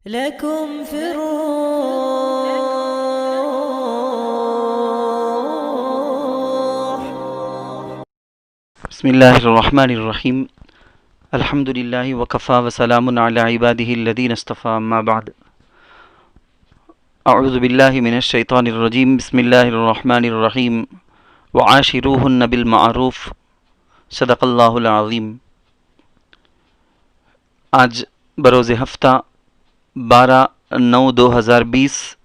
لكم في الروح. بسم الله الرحمن الرحيم. الحمد لله وكفى وسلام على عباده الذين اصطفى. أما بعد، أعوذ بالله من الشيطان الرجيم. بسم الله الرحمن الرحيم. وعاشروهن بالمعروف. صدق اللہ العظیم. آج بروز ہفتہ 12/9/2020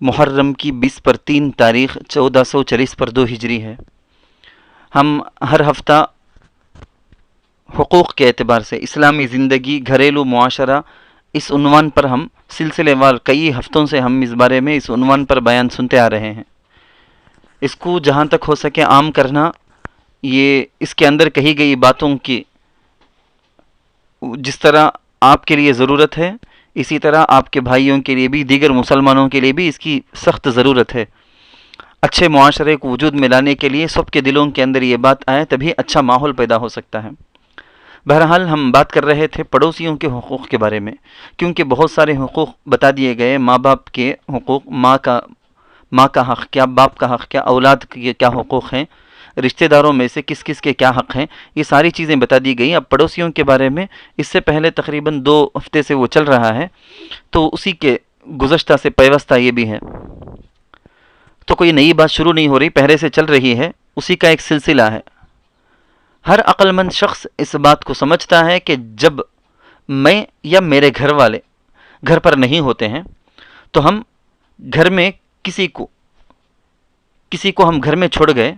محرم کی 20/3 تاریخ 1440 پر 2 ہجری ہے. ہم ہر ہفتہ حقوق کے اعتبار سے اسلامی زندگی، گھریلو معاشرہ، اس عنوان پر ہم سلسلے وار کئی ہفتوں سے ہم اس بارے میں اس عنوان پر بیان سنتے آ رہے ہیں. اس کو جہاں تک ہو سکے عام کرنا، یہ اس کے اندر کہی گئی باتوں کی جس طرح آپ کے لیے ضرورت ہے، اسی طرح آپ کے بھائیوں کے لیے بھی، دیگر مسلمانوں کے لیے بھی اس کی سخت ضرورت ہے. اچھے معاشرے کو وجود میں لانے کے لیے سب کے دلوں کے اندر یہ بات آئے، تبھی اچھا ماحول پیدا ہو سکتا ہے. بہرحال ہم بات کر رہے تھے پڑوسیوں کے حقوق کے بارے میں، کیونکہ بہت سارے حقوق بتا دیے گئے. ماں باپ کے حقوق، ماں کا حق کیا، باپ کا حق کیا، اولاد کے کیا حقوق ہیں، رشتہ داروں میں سے کس کس کے کیا حق ہیں، یہ ساری چیزیں بتا دی گئی. اب پڑوسیوں کے بارے میں اس سے پہلے تقریباً 2 ہفتے سے وہ چل رہا ہے، تو اسی کے گزشتہ سے پیوستہ یہ بھی ہے. تو کوئی نئی بات شروع نہیں ہو رہی، پہلے سے چل رہی ہے، اسی کا ایک سلسلہ ہے. ہر عقل مند شخص اس بات کو سمجھتا ہے کہ جب میں یا میرے گھر والے گھر پر نہیں ہوتے ہیں تو ہم گھر میں کسی کو ہم گھر میں چھوڑ گئے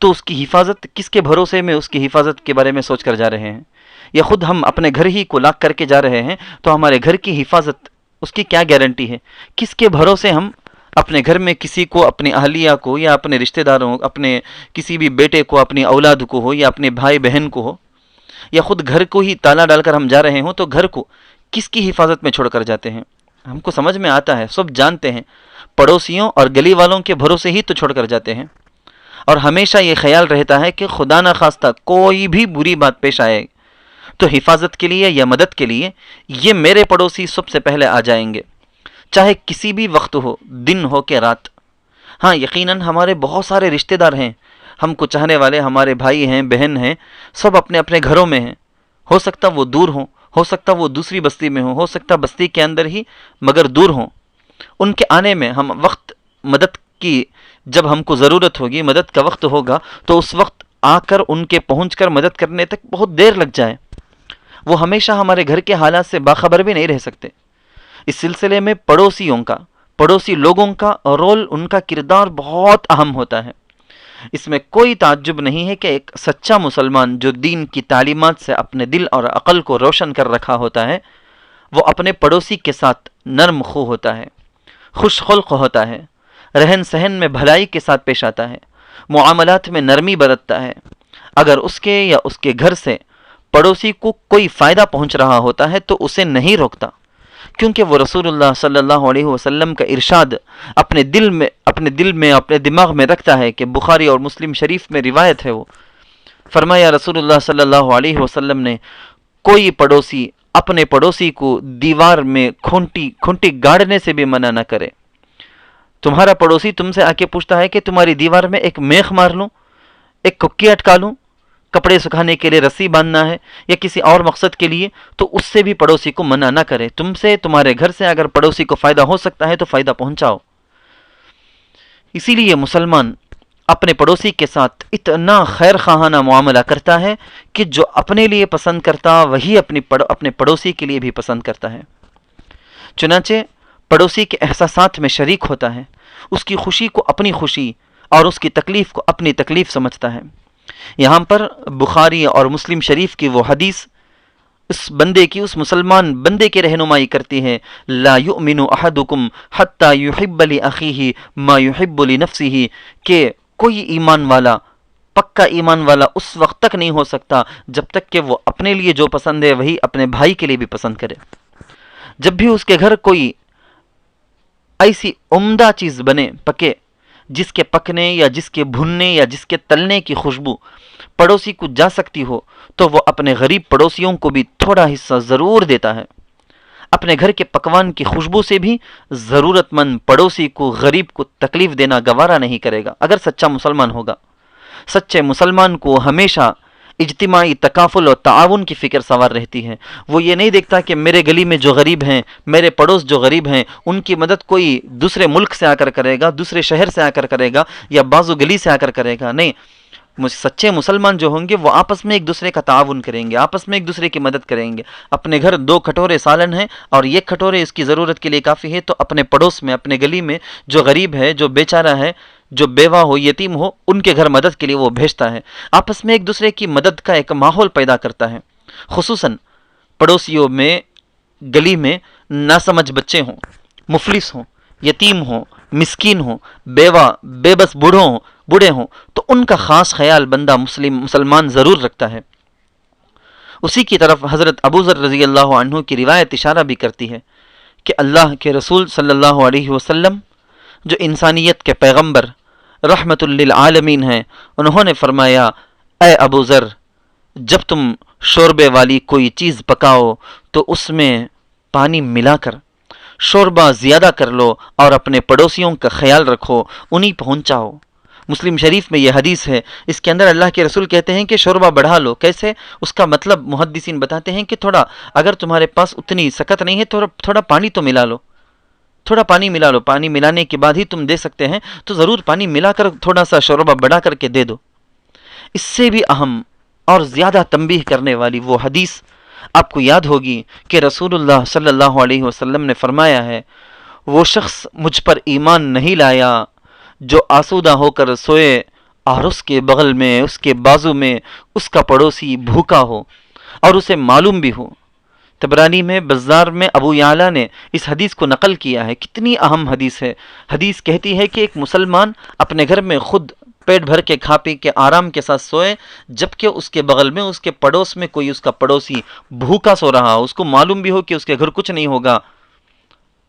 تو اس کی حفاظت کس کے بھروسے میں اس کی حفاظت کے بارے میں سوچ کر جا رہے ہیں، یا خود ہم اپنے گھر ہی کو لاک کر کے جا رہے ہیں تو ہمارے گھر کی حفاظت اس کی کیا گارنٹی ہے، کس کے بھروسے ہم اپنے گھر میں کسی کو، اپنی اہلیہ کو یا اپنے رشتہ داروں، اپنے کسی بھی بیٹے کو، اپنی اولاد کو ہو یا اپنے بھائی بہن کو ہو، یا خود گھر کو ہی تالا ڈال کر ہم جا رہے ہوں تو گھر کو کس کی حفاظت میں چھوڑ کر جاتے ہیں. ہم کو سمجھ میں آتا ہے، سب جانتے ہیں، پڑوسیوں اور گلی والوں کے بھروسے ہی تو چھوڑ کر جاتے ہیں. اور ہمیشہ یہ خیال رہتا ہے کہ خدا نہ خواستہ کوئی بھی بری بات پیش آئے تو حفاظت کے لیے یا مدد کے لیے یہ میرے پڑوسی سب سے پہلے آ جائیں گے، چاہے کسی بھی وقت ہو، دن ہو کہ رات. ہاں، یقیناً ہمارے بہت سارے رشتہ دار ہیں، ہم کو چاہنے والے ہمارے بھائی ہیں، بہن ہیں، سب اپنے اپنے گھروں میں ہیں. ہو سکتا وہ دور ہوں، ہو سکتا وہ دوسری بستی میں ہو سکتا بستی کے اندر ہی مگر دور ہوں. ان کے آنے میں ہم وقت مدد کی، جب ہم کو ضرورت ہوگی، مدد کا وقت ہوگا تو اس وقت آ کر ان کے پہنچ کر مدد کرنے تک بہت دیر لگ جائے، وہ ہمیشہ ہمارے گھر کے حالات سے باخبر بھی نہیں رہ سکتے. اس سلسلے میں پڑوسی لوگوں کا رول، ان کا کردار بہت اہم ہوتا ہے. اس میں کوئی تعجب نہیں ہے کہ ایک سچا مسلمان جو دین کی تعلیمات سے اپنے دل اور عقل کو روشن کر رکھا ہوتا ہے، وہ اپنے پڑوسی کے ساتھ نرم خو ہوتا ہے، خوش خلق ہوتا ہے، رہن سہن میں بھلائی کے ساتھ پیش آتا ہے، معاملات میں نرمی برتتا ہے. اگر اس کے یا اس کے گھر سے پڑوسی کو کوئی فائدہ پہنچ رہا ہوتا ہے تو اسے نہیں روکتا، کیونکہ وہ رسول اللہ صلی اللہ علیہ وسلم کا ارشاد اپنے دل میں، اپنے دماغ میں رکھتا ہے کہ بخاری اور مسلم شریف میں روایت ہے. وہ فرمایا رسول اللہ صلی اللہ علیہ وسلم نے، کوئی پڑوسی اپنے پڑوسی کو دیوار میں کھونٹی گاڑنے سے بھی منع نہ کرے. تمہارا پڑوسی تم سے آ کے پوچھتا ہے کہ تمہاری دیوار میں ایک میخ مار لوں، ایک ککی اٹکا لوں، کپڑے سکھانے کے لیے رسی باندھنا ہے یا کسی اور مقصد کے لیے، تو اس سے بھی پڑوسی کو منع نہ کرے. تم سے، تمہارے گھر سے اگر پڑوسی کو فائدہ ہو سکتا ہے تو فائدہ پہنچاؤ. اسی لیے مسلمان اپنے پڑوسی کے ساتھ اتنا خیر خواہانہ معاملہ کرتا ہے کہ جو اپنے لیے پسند کرتا وہی اپنے پڑوسی کے لیے بھی پسند کرتا ہے. چنانچہ پڑوسی کے احساسات میں شریک ہوتا ہے، اس کی خوشی کو اپنی خوشی اور اس کی تکلیف کو اپنی تکلیف سمجھتا ہے. یہاں پر بخاری اور مسلم شریف کی وہ حدیث اس مسلمان بندے کی رہنمائی کرتی ہے، لا یؤمن احدکم حتی یحب لاخیہ ما یحب لنفسہ، کہ کوئی ایمان والا، پکا ایمان والا اس وقت تک نہیں ہو سکتا جب تک کہ وہ اپنے لیے جو پسند ہے وہی اپنے بھائی کے لیے بھی پسند کرے. جب بھی اس کے گھر کوئی ایسی عمدہ چیز پکے جس کے پکنے یا جس کے بھننے یا جس کے تلنے کی خوشبو پڑوسی کو جا سکتی ہو تو وہ اپنے غریب پڑوسیوں کو بھی تھوڑا حصہ ضرور دیتا ہے. اپنے گھر کے پکوان کی خوشبو سے بھی ضرورت مند پڑوسی کو، غریب کو تکلیف دینا گوارا نہیں کرے گا اگر سچا مسلمان ہوگا۔ سچے مسلمان کو ہمیشہ اجتماعی تکافل اور تعاون کی فکر سوار رہتی ہے۔ وہ یہ نہیں دیکھتا کہ میرے گلی میں جو غریب ہیں، میرے پڑوس جو غریب ہیں، ان کی مدد کوئی دوسرے ملک سے آ کر کرے گا، دوسرے شہر سے آ کر کرے گا، یا بازو گلی سے آ کر کرے گا۔ نہیں، سچے مسلمان جو ہوں گے وہ آپس میں ایک دوسرے کا تعاون کریں گے، آپس میں ایک دوسرے کی مدد کریں گے۔ اپنے گھر 2 کٹورے سالن ہیں اور 1 کٹورے اس کی ضرورت کے لیے کافی ہے، تو اپنے پڑوس میں، اپنے گلی میں جو غریب ہے، جو بیچارہ ہے، جو بیوہ ہو، یتیم ہو، ان کے گھر مدد کے لیے وہ بھیجتا ہے۔ آپس میں ایک دوسرے کی مدد کا ایک ماحول پیدا کرتا ہے۔ خصوصاً پڑوسیوں میں، گلی میں ناسمجھ بچے ہوں، مفلس ہوں، یتیم ہوں، مسکین ہوں، بیوہ، بے بس بوڑھے ہوں، تو ان کا خاص خیال بندہ مسلمان ضرور رکھتا ہے۔ اسی کی طرف حضرت ابو ذر رضی اللہ عنہ کی روایت اشارہ بھی کرتی ہے کہ اللہ کے رسول صلی اللہ علیہ وسلم جو انسانیت کے پیغمبر رحمت للعالمین ہیں، انہوں نے فرمایا، اے ابو ذر، جب تم شوربے والی کوئی چیز پکاؤ تو اس میں پانی ملا کر شوربہ زیادہ کر لو اور اپنے پڑوسیوں کا خیال رکھو، انہیں پہنچاؤ۔ مسلم شریف میں یہ حدیث ہے، اس کے اندر اللہ کے رسول کہتے ہیں کہ شوربہ بڑھا لو۔ کیسے؟ اس کا مطلب محدثین بتاتے ہیں کہ تھوڑا، اگر تمہارے پاس اتنی سکت نہیں ہے، تھوڑا پانی تو ملا لو، تھوڑا پانی ملا لو، پانی ملانے کے بعد ہی تم دے سکتے ہیں، تو ضرور پانی ملا کر تھوڑا سا شوربہ بڑھا کر کے دے دو۔ اس سے بھی اہم اور زیادہ تنبیہ کرنے والی وہ حدیث آپ کو یاد ہوگی کہ رسول اللہ صلی اللہ علیہ وسلم نے فرمایا ہے، وہ شخص مجھ پر ایمان نہیں لایا جو آسودہ ہو کر سوئے اور اس کے بغل میں، اس کے بازو میں اس کا پڑوسی بھوکا ہو اور اسے معلوم بھی ہو۔ طبرانی میں، بزار میں ابو یعلا نے اس حدیث کو نقل کیا ہے۔ کتنی اہم حدیث ہے۔ حدیث کہتی ہے کہ ایک مسلمان اپنے گھر میں خود پیٹ بھر کے کھا پی کے آرام کے ساتھ سوئے، جبکہ اس کے بغل میں، اس کے پڑوس میں کوئی اس کا پڑوسی بھوکا سو رہا، اس کو معلوم بھی ہو کہ اس کے گھر کچھ نہیں ہوگا۔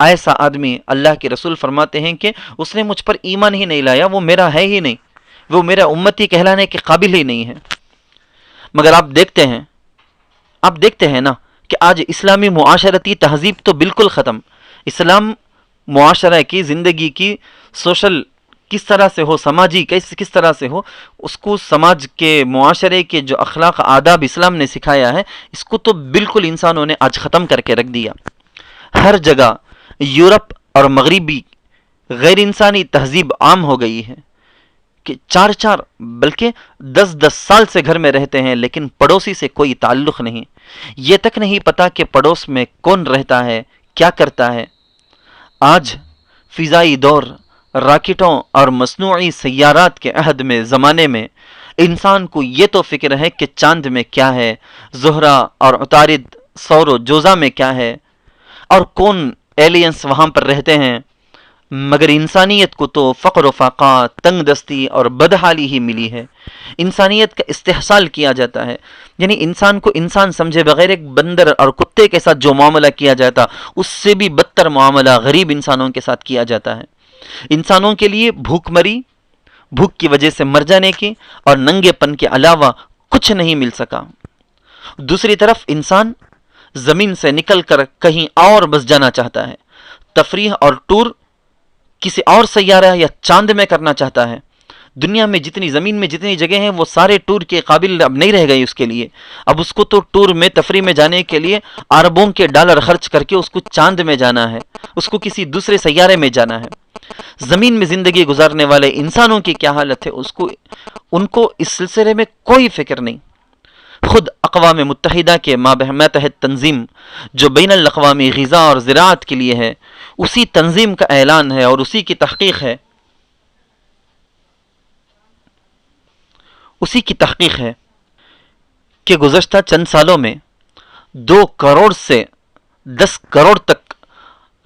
ایسا آدمی، اللہ کے رسول فرماتے ہیں کہ اس نے مجھ پر ایمان ہی نہیں لایا، وہ میرا ہے ہی نہیں، وہ میرا امتی کہلانے کے قابل ہی نہیں ہے۔ مگر آپ دیکھتے ہیں نا کہ آج اسلامی معاشرتی تہذیب تو بالکل ختم۔ اسلام معاشرہ کی زندگی کی سوشل کس طرح سے ہو، سماجی کس طرح سے ہو، اس کو سماج کے، معاشرے کے جو اخلاق آداب اسلام نے سکھایا ہے، اس کو تو بالکل انسانوں نے آج ختم کر کے رکھ دیا۔ ہر جگہ یورپ اور مغربی غیر انسانی تہذیب عام ہو گئی ہے کہ 4 بلکہ 10 سال سے گھر میں رہتے ہیں، لیکن پڑوسی سے کوئی تعلق نہیں، یہ تک نہیں پتا کہ پڑوس میں کون رہتا ہے، کیا کرتا ہے۔ آج فضائی دور، راکٹوں اور مصنوعی سیارات کے عہد میں، زمانے میں، انسان کو یہ تو فکر ہے کہ چاند میں کیا ہے، زہرہ اور عطارد، سور و جوزہ میں کیا ہے، اور کون ایلینس وہاں پر رہتے ہیں، مگر انسانیت کو تو فقر و فاقہ، تنگ دستی اور بدحالی ہی ملی ہے۔ انسانیت کا استحصال کیا جاتا ہے، یعنی انسان کو انسان سمجھے بغیر ایک بندر اور کتے کے ساتھ جو معاملہ کیا جاتا، اس سے بھی بدتر معاملہ غریب انسانوں کے ساتھ کیا جاتا ہے۔ انسانوں کے لیے بھوک کی وجہ سے مر جانے کی اور ننگے پن کے علاوہ کچھ نہیں مل سکا۔ دوسری طرف انسان زمین سے نکل کر کہیں اور بس جانا چاہتا ہے، تفریح اور ٹور کسی اور سیارہ یا چاند میں کرنا چاہتا ہے۔ دنیا میں زمین میں جتنی جگہ ہیں، وہ سارے ٹور کے قابل اب نہیں رہ گئی اس کے لیے۔ اب اس کو تو ٹور میں، تفریح میں جانے کے لیے اربوں کے ڈالر خرچ کر کے اس کو چاند میں جانا ہے، اس کو کسی دوسرے سیارے میں جانا ہے۔ زمین میں زندگی گزارنے والے انسانوں کی کیا حالت ہے، ان کو اس سلسلے میں کوئی فکر نہیں۔ خود اقوام متحدہ کے ماتحت تنظیم جو بین الاقوامی غذا اور زراعت کے لیے ہے، اسی تنظیم کا اعلان ہے اور اسی کی تحقیق ہے کہ گزشتہ چند سالوں میں 2 کروڑ سے 10 کروڑ تک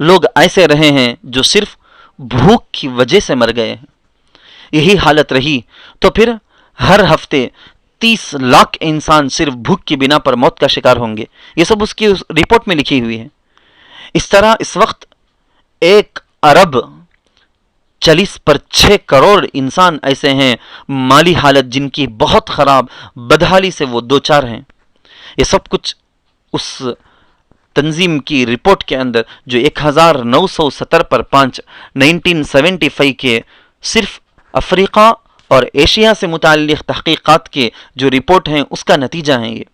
لوگ ایسے رہے ہیں جو صرف بھوک کی وجہ سے مر گئے ہیں۔ یہی حالت رہی تو پھر ہر ہفتے 30 لاکھ انسان صرف بھوک کی بنا پر موت کا شکار ہوں گے۔ یہ سب اس کی رپورٹ میں لکھی ہوئی ہے۔ اس طرح اس وقت 1 ارب 40/6 کروڑ انسان ایسے ہیں، مالی حالت جن کی بہت خراب، بدحالی سے وہ 2-4 ہیں۔ یہ سب کچھ اس تنظیم کی رپورٹ کے اندر جو 1970/5 1975 کے صرف افریقہ اور ایشیا سے متعلق تحقیقات کے جو رپورٹ ہیں اس کا نتیجہ ہے یہ.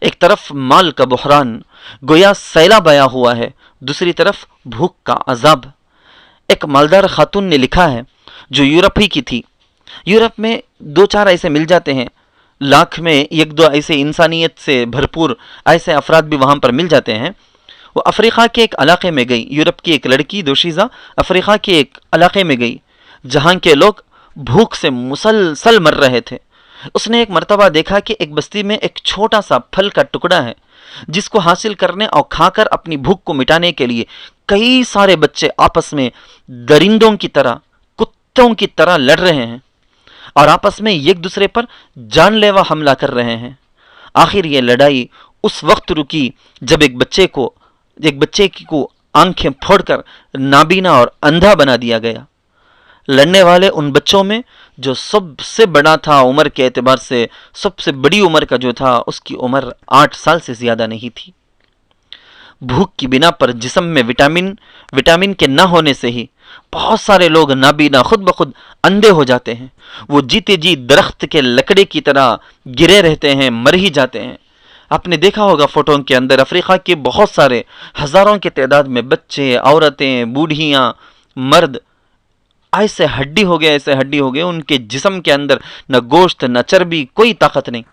ایک طرف مال کا بحران گویا سیلاب آیا ہوا ہے، دوسری طرف بھوک کا عذاب. ایک مالدار خاتون نے لکھا ہے جو یورپ ہی کی تھی. یورپ میں 2-4 ایسے مل جاتے ہیں، لاکھ میں 1-2 ایسے انسانیت سے بھرپور ایسے افراد بھی وہاں پر مل جاتے ہیں. وہ افریقہ کے ایک علاقے میں گئی، یورپ کی ایک لڑکی دوشیزہ افریقہ کے ایک علاقے میں گئی جہاں کے لوگ بھوک سے مسلسل مر رہے تھے. اس نے ایک مرتبہ دیکھا کہ ایک بستی میں ایک چھوٹا سا پھل کا ٹکڑا ہے جس کو حاصل کرنے اور کھا کر اپنی بھوک کو مٹانے کے لیے کئی سارے بچے آپس میں درندوں کی طرح، کتوں کی طرح لڑ رہے ہیں اور آپس میں ایک دوسرے پر جان لیوا حملہ کر رہے ہیں. آخر یہ لڑائی اس وقت رکی جب ایک بچے کو آنکھیں پھوڑ کر نابینا اور اندھا بنا دیا گیا. لڑنے والے ان بچوں میں جو سب سے بڑا تھا عمر کے اعتبار سے، سب سے بڑی عمر کا جو تھا اس کی عمر 8 سال سے زیادہ نہیں تھی. بھوک کی بنا پر جسم میں وٹامن کے نہ ہونے سے ہی بہت سارے لوگ نابینا خود بخود اندھے ہو جاتے ہیں. وہ جیتے جی درخت کے لکڑے کی طرح گرے رہتے ہیں، مر ہی جاتے ہیں. آپ نے دیکھا ہوگا فوٹو کے اندر افریقہ کے بہت سارے ہزاروں کی تعداد میں بچے، عورتیں، بوڑھیاں، مرد ایسے ہڈی ہو گئے ان کے جسم کے اندر نہ گوشت نہ چربی، کوئی طاقت نہیں.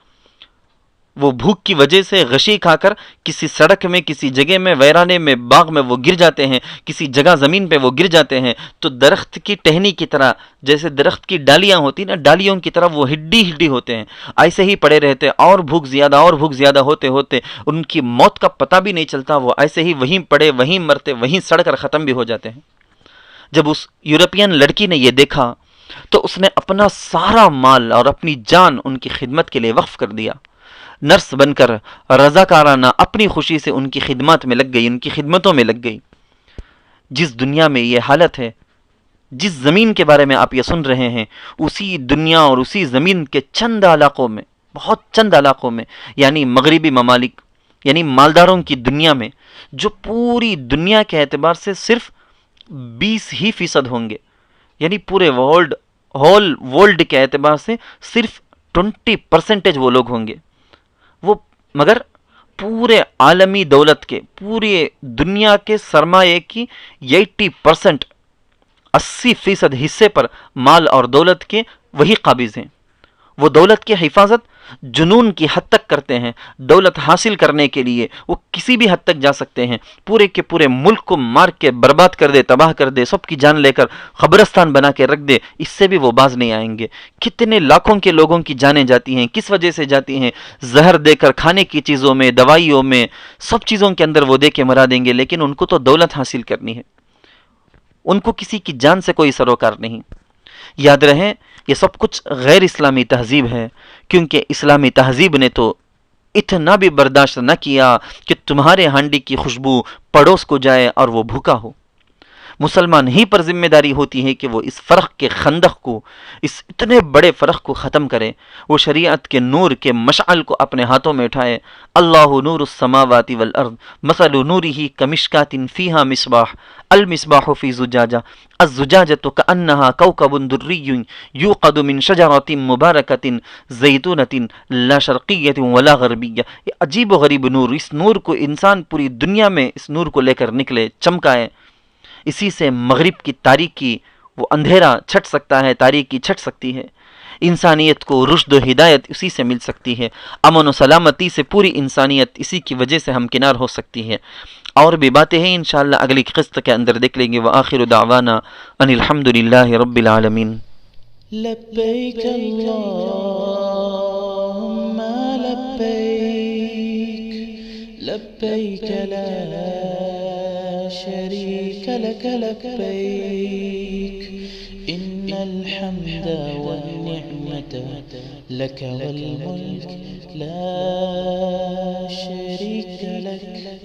وہ بھوک کی وجہ سے غشی کھا کر کسی سڑک میں، کسی جگہ میں، ویرانے میں، باغ میں وہ گر جاتے ہیں، کسی جگہ زمین پہ وہ گر جاتے ہیں تو درخت کی ٹہنی کی طرح، جیسے درخت کی ڈالیاں ہوتی نا، ڈالیوں کی طرح وہ ہڈی ہوتے ہیں، ایسے ہی پڑے رہتے. اور بھوک زیادہ ہوتے ان کی موت کا پتہ بھی نہیں چلتا. وہ ایسے ہی وہیں پڑے، وہیں مرتے، وہیں سڑ کر ختم بھی ہو جاتے ہیں. جب اس یورپین لڑکی نے یہ دیکھا تو اس نے اپنا سارا مال اور اپنی جان ان کی خدمت کے لیے وقف کر دیا. نرس بن کر رضاکارانہ اپنی خوشی سے ان کی خدمات میں لگ گئی، ان کی خدمتوں میں لگ گئی. جس دنیا میں یہ حالت ہے، جس زمین کے بارے میں آپ یہ سن رہے ہیں، اسی دنیا اور اسی زمین کے چند علاقوں میں، بہت چند علاقوں میں، یعنی مغربی ممالک، یعنی مالداروں کی دنیا میں، جو پوری دنیا کے اعتبار سے صرف 20% ہوں گے، یعنی پورے ورلڈ کے اعتبار سے صرف 20% وہ لوگ ہوں گے. وہ مگر پورے عالمی دولت کے، پورے دنیا کے سرمایہ کی 80% حصے پر مال اور دولت کے وہی قابض ہیں. وہ دولت کی حفاظت جنون کی حد تک کرتے ہیں. دولت حاصل کرنے کے لیے وہ کسی بھی حد تک جا سکتے ہیں، پورے کے پورے ملک کو مار کے برباد کر دے، تباہ کر دے، سب کی جان لے کر قبرستان بنا کے رکھ دے، اس سے بھی وہ باز نہیں آئیں گے. کتنے لاکھوں کے لوگوں کی جانیں جاتی ہیں، کس وجہ سے جاتی ہیں؟ زہر دے کر، کھانے کی چیزوں میں، دوائیوں میں، سب چیزوں کے اندر وہ دے کے مرا دیں گے. لیکن ان کو تو دولت حاصل کرنی ہے، ان کو کسی کی جان سے کوئی سروکار نہیں. یاد رہے یہ سب کچھ غیر اسلامی تہذیب ہے، کیونکہ اسلامی تہذیب نے تو اتنا بھی برداشت نہ کیا کہ تمہارے ہانڈی کی خوشبو پڑوس کو جائے اور وہ بھوکا ہو. مسلمان ہی پر ذمہ داری ہوتی ہے کہ وہ اس فرق کے خندق کو، اس اتنے بڑے فرق کو ختم کرے. وہ شریعت کے نور کے مشعل کو اپنے ہاتھوں میں اٹھائے. اللہ نور السماوات والارض مثل نورہ کمشکات فیہا مصباح المصباح فی زجاجہ الزجاجۃ کأنہا کوکب دری یوقد من شجرۃ مبارکۃ زیتونۃ لا شرقیۃ ولا غربیہ. یہ عجیب و غریب نور، اس نور کو انسان پوری دنیا میں اس نور کو لے کر نکلے، چمکائے. اسی سے مغرب کی تاریکی، وہ اندھیرا چھٹ سکتا ہے، تاریکی چھٹ سکتی ہے. انسانیت کو رشد و ہدایت اسی سے مل سکتی ہے. امن و سلامتی سے پوری انسانیت اسی کی وجہ سے ہمکنار ہو سکتی ہے. اور بھی باتیں ہیں انشاءاللہ اگلی قسط کے اندر دیکھ لیں گے. وآخر دعوانا ان الحمدللہ رب العالمین. لبیک اللہم لبیک لبیک لا شریک لک لبیک ان الحمد والنعمت لک والملک لا شریک لک.